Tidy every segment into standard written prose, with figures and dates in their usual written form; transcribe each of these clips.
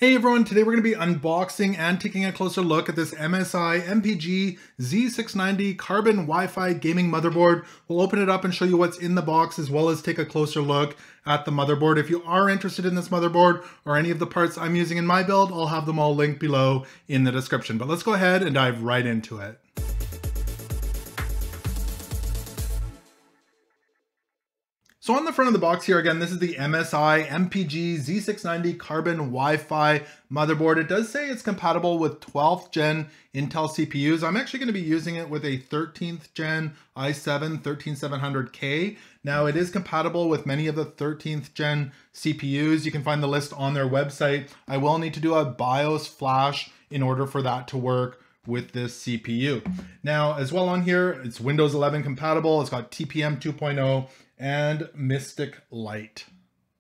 Hey everyone, today we're going to be unboxing and taking a closer look at this MSI MPG Z690 Carbon Wi-Fi gaming motherboard. We'll open it up and show you what's in the box as well as take a closer look at the motherboard. If you are interested in this motherboard or any of the parts I'm using in my build, I'll have them all linked below in the description. But let's go ahead and dive right into it. So on the front of the box here, again, this is the MSI MPG Z690 Carbon Wi-Fi motherboard. It does say it's compatible with 12th gen Intel CPUs. I'm actually going to be using it with a 13th gen i7 13700K. Now it is compatible with many of the 13th gen CPUs. You can find the list on their website. I will need to do a BIOS flash in order for that to work with this CPU. Now, as well on here, it's Windows 11 compatible. It's got TPM 2.0 and Mystic Light.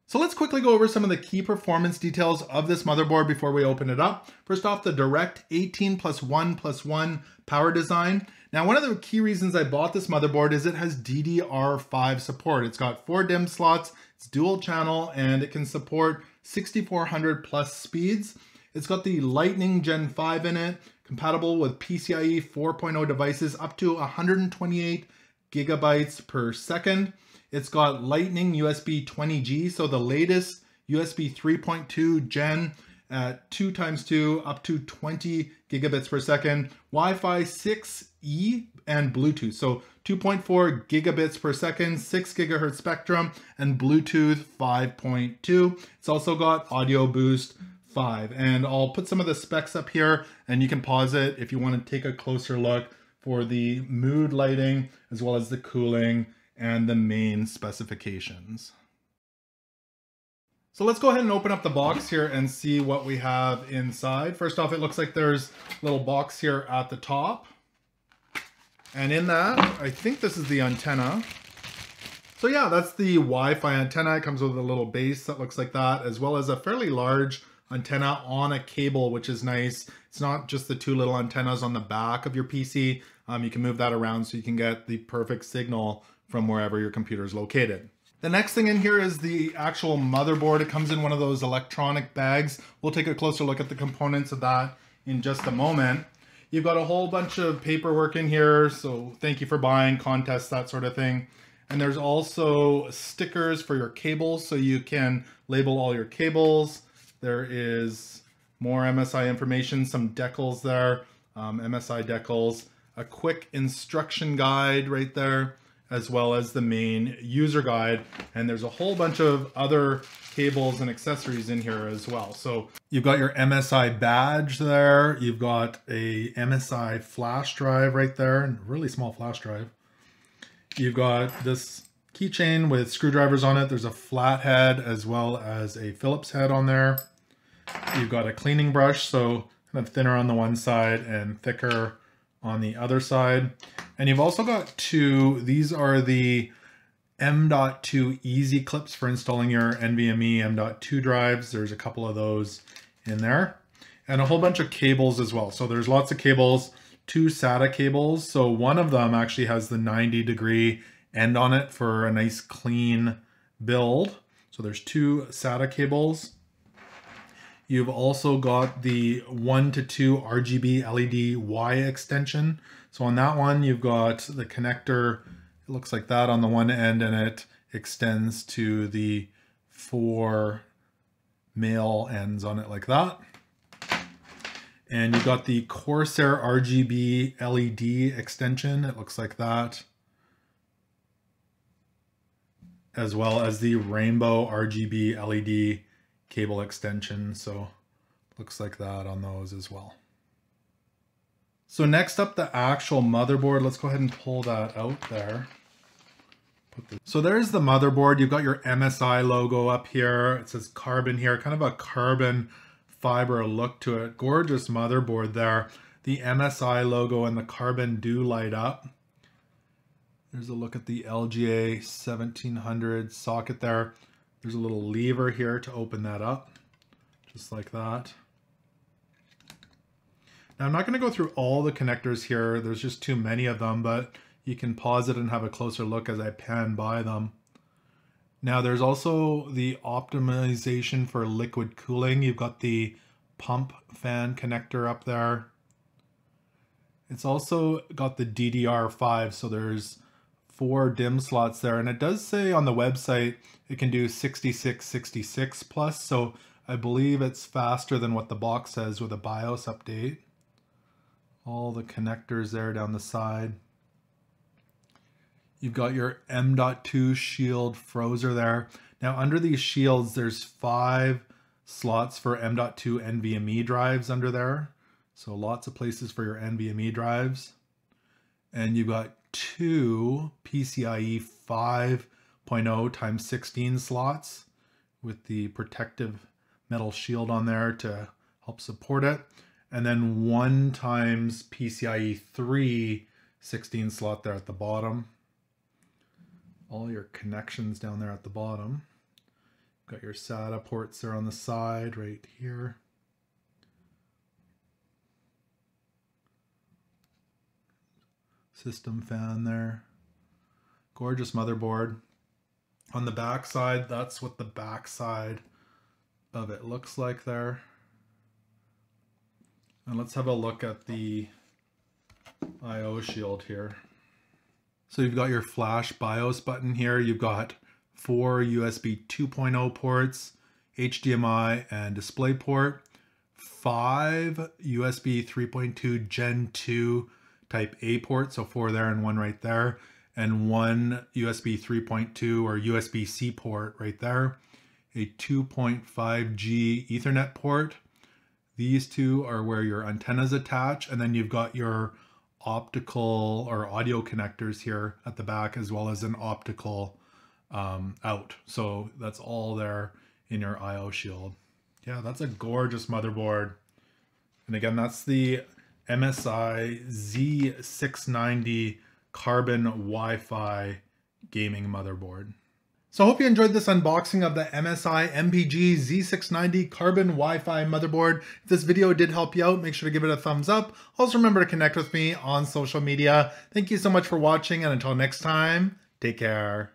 So let's quickly go over some of the key performance details of this motherboard before we open it up. First off, the direct 18+1+1 power design. Now, one of the key reasons I bought this motherboard is it has DDR5 support. It's got 4 DIMM slots, it's dual channel, and it can support 6400 plus speeds. It's got the Lightning Gen 5 in it, compatible with PCIe 4.0 devices up to 128 gigabytes per second. It's got Lightning USB 20G, so the latest USB 3.2 gen at 2x2 up to 20 gigabits per second, Wi-Fi 6E and Bluetooth. So 2.4 gigabits per second, 6 gigahertz spectrum, and Bluetooth 5.2. It's also got Audio Boost 5. And I'll put some of the specs up here and you can pause it if you want to take a closer look for the mood lighting as well as the cooling and the main specifications. So let's go ahead and open up the box here and see what we have inside. First off, it looks like there's a little box here at the top. And in that, I think this is the antenna. So yeah, that's the Wi-Fi antenna. It comes with a little base that looks like that, as well as a fairly large antenna on a cable, which is nice. It's not just the two little antennas on the back of your PC. You can move that around so you can get the perfect signal from wherever your computer is located. The next thing in here is the actual motherboard. It comes in one of those electronic bags. We'll take a closer look at the components of that in just a moment. You've got a whole bunch of paperwork in here, so thank you for buying, contests, that sort of thing. And there's also stickers for your cables, so you can label all your cables. There is more MSI information, some decals there, MSI decals, a quick instruction guide right there, as well as the main user guide. And there's a whole bunch of other cables and accessories in here as well. So you've got your MSI badge there. You've got a MSI flash drive right there, a really small flash drive. You've got this keychain with screwdrivers on it. There's a flat head as well as a Phillips head on there. You've got a cleaning brush, so kind of thinner on the one side and thicker on the other side. And you've also got these are the M.2 Easy Clips for installing your Nvme M.2 drives. There's a couple of those in there. And a whole bunch of cables as well. So there's lots of cables, 2 SATA cables. So one of them actually has the 90-degree end on it for a nice clean build. So there's 2 SATA cables. You've also got the 1 to 2 RGB LED Y extension. So on that one, you've got the connector, it looks like that on the one end, and it extends to the 4 male ends on it like that. And you've got the Corsair RGB LED extension, it looks like that, as well as the Rainbow RGB LED cable extension, so looks like that on those as well. So next up, the actual motherboard. Let's go ahead and pull that out there. So there's the motherboard. You've got your MSI logo up here. It says carbon here, kind of a carbon fiber look to it. Gorgeous motherboard there. The MSI logo and the carbon do light up. There's a look at the LGA 1700 socket there. There's a little lever here to open that up, just like that. Now I'm not going to go through all the connectors here. There's just too many of them, but you can pause it and have a closer look as I pan by them. Now there's also the optimization for liquid cooling. You've got the pump fan connector up there. It's also got the DDR5, so there's 4 DIMM slots there, and it does say on the website it can do 6666 plus, so I believe it's faster than what the box says with a BIOS update. All the connectors there down the side. You've got your M.2 shield frozer there. Now under these shields, there's 5 slots for M.2 NVMe drives under there. So lots of places for your NVMe drives. And you've got 2 PCIe 5.0 times 16 slots with the protective metal shield on there to help support it. And then 1 times PCIe 3 16 slot there at the bottom. All your connections down there at the bottom. Got your SATA ports there on the side right here. System fan there. Gorgeous motherboard. On the back side, that's what the back side of it looks like there. And let's have a look at the I/O shield here. So you've got your flash BIOS button here. You've got 4 USB 2.0 ports, HDMI and DisplayPort, 5 USB 3.2 Gen 2 Type A ports, so 4 there and 1 right there, and 1 USB 3.2 or USB-C port right there, a 2.5G Ethernet port. These 2 are where your antennas attach, and then you've got your optical or audio connectors here at the back, as well as an optical out. So that's all there in your I/O shield. Yeah, that's a gorgeous motherboard. And again, that's the MSI Z690 carbon Wi-Fi gaming motherboard. So I hope you enjoyed this unboxing of the MSI MPG Z690 carbon Wi-Fi motherboard. If this video did help you out, make sure to give it a thumbs up. Also remember to connect with me on social media. Thank you so much for watching, and until next time, take care.